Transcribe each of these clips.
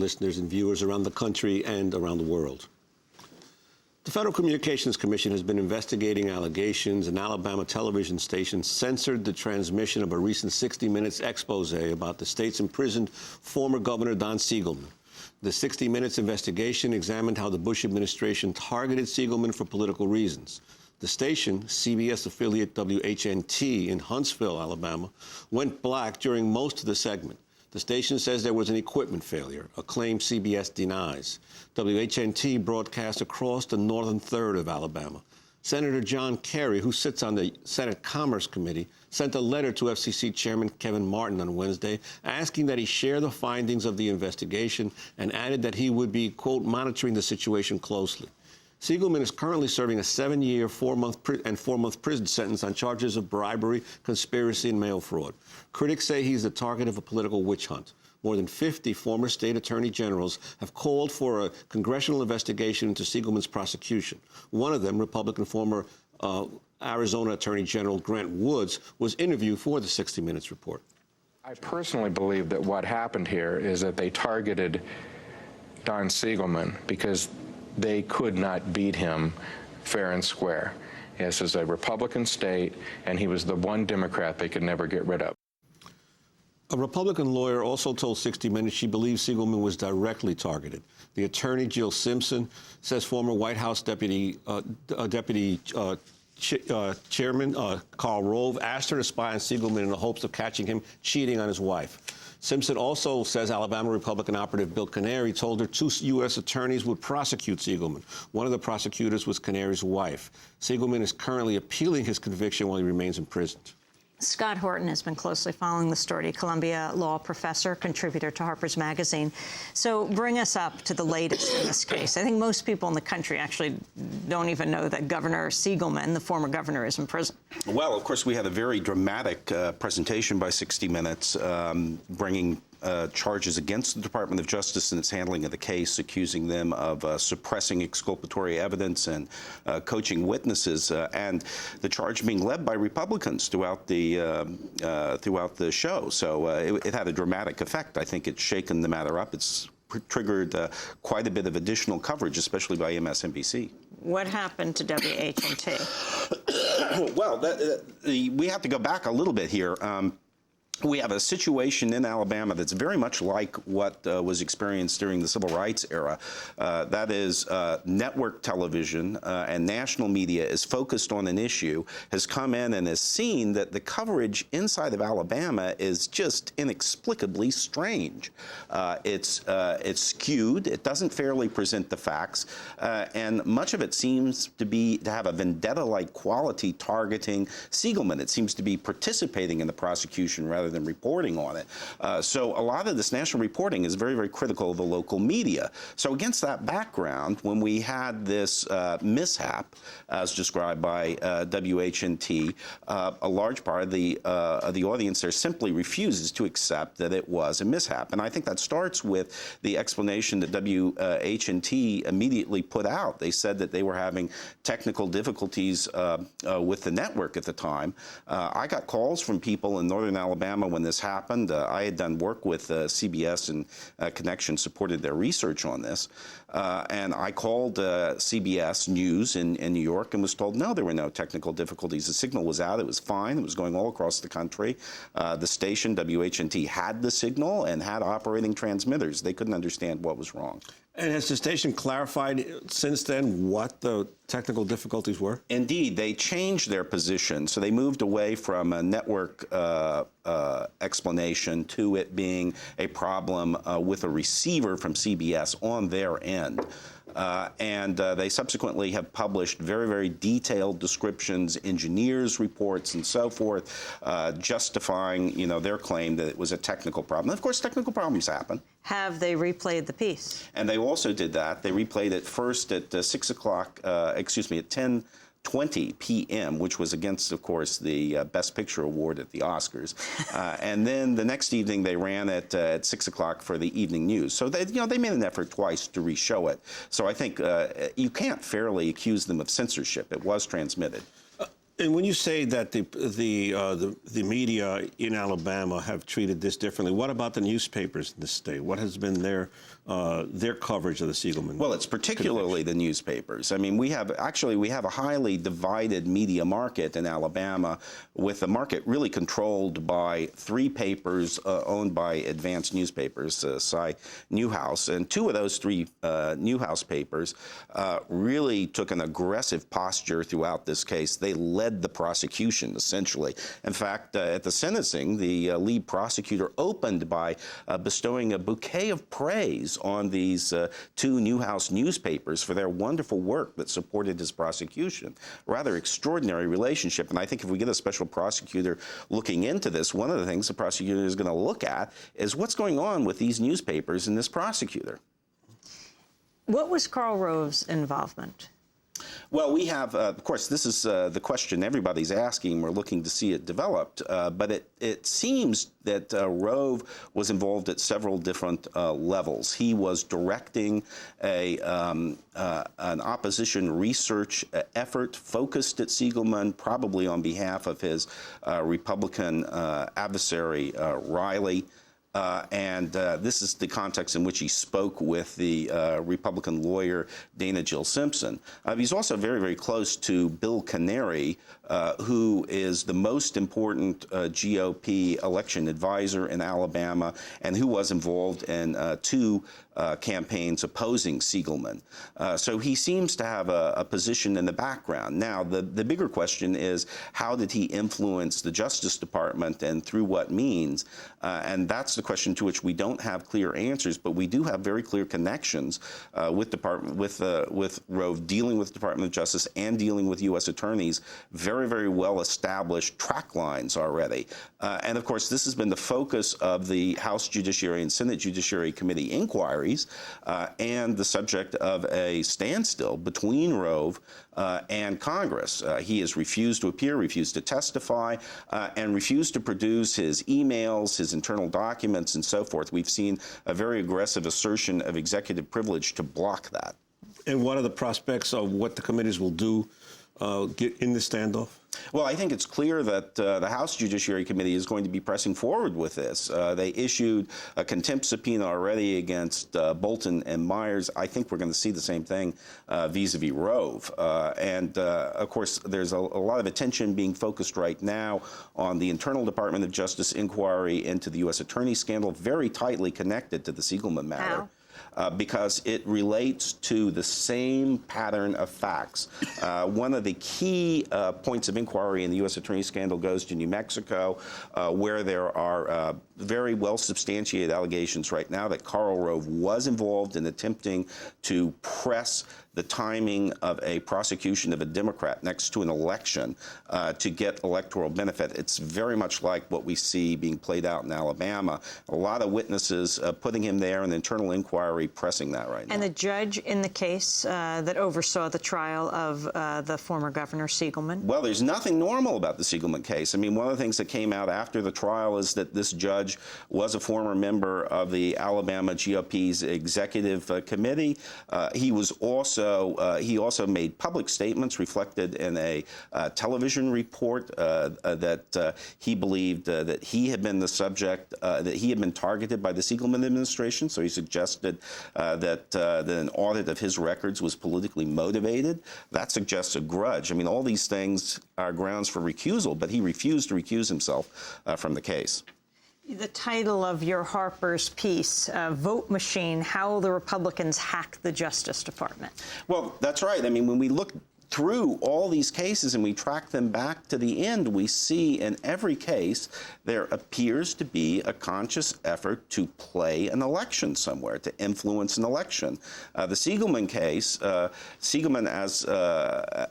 Listeners and viewers around the country and around the world. The Federal Communications Commission has been investigating allegations an Alabama television station censored the transmission of a recent 60 Minutes expose about the state's imprisoned former governor Don Siegelman. The 60 Minutes investigation examined how the Bush administration targeted Siegelman for political reasons. The station, CBS affiliate WHNT in Huntsville, Alabama, went black during most of the segment. The station says there was an equipment failure, a claim CBS denies. WHNT broadcast across the northern third of Alabama. Senator John Kerry, who sits on the Senate Commerce Committee, sent a letter to FCC Chairman Kevin Martin on Wednesday asking that he share the findings of the investigation and added that he would be, quote, monitoring the situation closely. Siegelman is currently serving a 7-year, 4-month prison sentence on charges of bribery, conspiracy, and mail fraud. Critics say he's the target of a political witch hunt. More than 50 former state attorney generals have called for a congressional investigation into Siegelman's prosecution. One of them, Republican former Arizona Attorney General Grant Woods, was interviewed for the 60 Minutes report. I personally believe that what happened here is that they targeted Don Siegelman because they could not beat him fair and square. This is a Republican state, and he was the one Democrat they could never get rid of. A Republican lawyer also told 60 Minutes she believes Siegelman was directly targeted. The attorney, Jill Simpson, says former White House Chairman Karl Rove asked her to spy on Siegelman in the hopes of catching him cheating on his wife. Simpson also says Alabama Republican operative Bill Canary told her 2 U.S. attorneys would prosecute Siegelman. One of the prosecutors was Canary's wife. Siegelman is currently appealing his conviction while he remains imprisoned. Scott Horton has been closely following the story, Columbia law professor, contributor to Harper's Magazine. So bring us up to the latest in this case. I think most people in the country actually don't even know that Governor Siegelman, the former governor, is in prison. Well, of course, we had a very dramatic presentation by 60 Minutes, bringing charges against the Department of Justice in its handling of the case, accusing them of suppressing exculpatory evidence and coaching witnesses, and the charge being led by Republicans throughout the show. So it had a dramatic effect. I think it's shaken the matter up. It's triggered quite a bit of additional coverage, especially by MSNBC. What happened to WHNT? Well, we have to go back a little bit here. We have a situation in Alabama that's very much like what was experienced during the Civil Rights era. That is, network television and national media is focused on an issue, has come in and has seen that the coverage inside of Alabama is just inexplicably strange. It's skewed. It doesn't fairly present the facts, and much of it seems to have a vendetta-like quality targeting Siegelman. It seems to be participating in the prosecution rather than reporting on it. So a lot of this national reporting is very, very critical of the local media. So against that background, when we had this mishap, as described by WHNT, a large part of the audience there simply refuses to accept that it was a mishap. And I think that starts with the explanation that WHNT immediately put out. They said that they were having technical difficulties with the network at the time. I got calls from people in northern Alabama when this happened. I had done work with CBS, and Connection supported their research on this. And I called CBS News in New York and was told, no, there were no technical difficulties. The signal was out. It was fine. It was going all across the country. The station, WHNT, had the signal and had operating transmitters. They couldn't understand what was wrong. And has the station clarified since then what the technical difficulties were? Indeed, they changed their position. So they moved away from a network explanation to it being a problem with a receiver from CBS on their end. And they subsequently have published very, very detailed descriptions, engineers' reports, and so forth, justifying, their claim that it was a technical problem. And of course, technical problems happen. Have they replayed the piece? And they also did that. They replayed it first at 10:20 p.m., which was against, of course, the Best Picture Award at the Oscars. And then the next evening, they ran it at 6 o'clock for the evening news. So they made an effort twice to re-show it. So I think you can't fairly accuse them of censorship. It was transmitted. And when you say that the media in Alabama have treated this differently, what about the newspapers in the state? What has been their coverage of the Siegelman? Well, it's particularly the newspapers. I mean, we have a highly divided media market in Alabama, with the market really controlled by 3 papers owned by Advanced Newspapers, Newhouse, and 2 of those 3 Newhouse papers really took an aggressive posture throughout this case. They led the prosecution, essentially. In fact, at the sentencing, the lead prosecutor opened by bestowing a bouquet of praise on these 2 Newhouse newspapers for their wonderful work that supported his prosecution. Rather extraordinary relationship. And I think if we get a special prosecutor looking into this, one of the things the prosecutor is going to look at is what's going on with these newspapers and this prosecutor. What was Karl Rove's involvement? Well, we have, of course, this is the question everybody's asking. We're looking to see it developed. But it seems that Rove was involved at several different levels. He was directing an opposition research effort focused at Siegelman, probably on behalf of his Republican adversary, Riley. And this is the context in which he spoke with the Republican lawyer Dana Jill Simpson. He's also very, very close to Bill Canary, who is the most important GOP election advisor in Alabama and who was involved in 2 campaigns opposing Siegelman. So he seems to have a position in the background. Now, the bigger question is, how did he influence the Justice Department and through what means? And that's the question to which we don't have clear answers, but we do have very clear connections with Rove dealing with the Department of Justice and dealing with U.S. attorneys, very, very well-established track lines already. And, of course, this has been the focus of the House Judiciary and Senate Judiciary Committee inquiries and the subject of a standstill between Rove and Congress. He has refused to appear, refused to testify, and refused to produce his emails, his internal documents, and so forth. We've seen a very aggressive assertion of executive privilege to block that. And what are the prospects of what the committees will do in the standoff? Well, I think it's clear that the House Judiciary Committee is going to be pressing forward with this. They issued a contempt subpoena already against Bolton and Myers. I think we're going to see the same thing vis-a-vis Rove. And, of course, there's a lot of attention being focused right now on the internal Department of Justice inquiry into the U.S. Attorney scandal, very tightly connected to the Siegelman matter. How? Because it relates to the same pattern of facts. One of the key points of inquiry in the U.S. Attorney scandal goes to New Mexico, where there are very well-substantiated allegations right now that Karl Rove was involved in attempting to press the timing of a prosecution of a Democrat next to an election to get electoral benefit. It's very much like what we see being played out in Alabama. A lot of witnesses putting him there, and the internal inquiry pressing that right now. And the judge in the case that oversaw the trial of the former Governor Siegelman? Well, there's nothing normal about the Siegelman case. I mean, one of the things that came out after the trial is that this judge was a former member of the Alabama GOP's executive committee. He also made public statements reflected in a television report that he believed that he had been the subject, that he had been targeted by the Siegelman administration. So he suggested that an audit of his records was politically motivated. That suggests a grudge. I mean, all these things are grounds for recusal, but he refused to recuse himself from the case. The title of your Harper's piece, Vote Machine, How the Republicans Hacked the Justice Department. Well, that's right. I mean, when we look through all these cases and we track them back to the end, we see in every case there appears to be a conscious effort to play an election somewhere, to influence an election. The Siegelman case, Siegelman,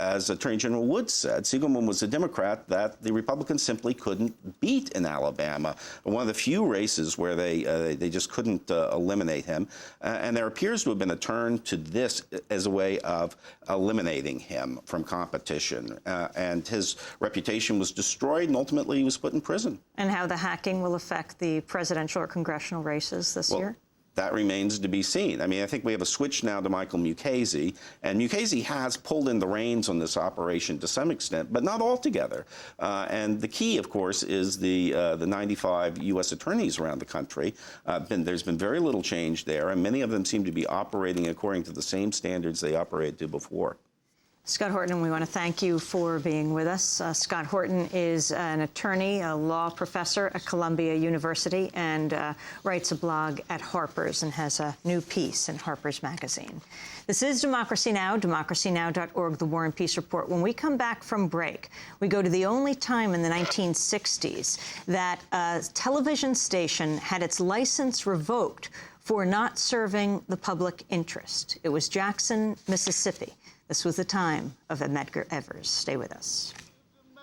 as Attorney General Woods said, Siegelman was a Democrat that the Republicans simply couldn't beat in Alabama. One of the few races where they just couldn't eliminate him. And there appears to have been a turn to this as a way of eliminating him from competition, and his reputation was destroyed, and ultimately he was put in prison. And how the hacking will affect the presidential or congressional races this year? That remains to be seen. I mean, I think we have a switch now to Michael Mukasey, and Mukasey has pulled in the reins on this operation to some extent, but not altogether. And the key, of course, is the 95 U.S. attorneys around the country. There's been very little change there, and many of them seem to be operating according to the same standards they operated to before. Scott Horton, we want to thank you for being with us. Scott Horton is an attorney, a law professor at Columbia University, and writes a blog at Harper's and has a new piece in Harper's Magazine. This is Democracy Now!, democracynow.org, The War and Peace Report. When we come back from break, we go to the only time in the 1960s that a television station had its license revoked for not serving the public interest. It was Jackson, Mississippi. This was the time of Medgar Evers. Stay with us.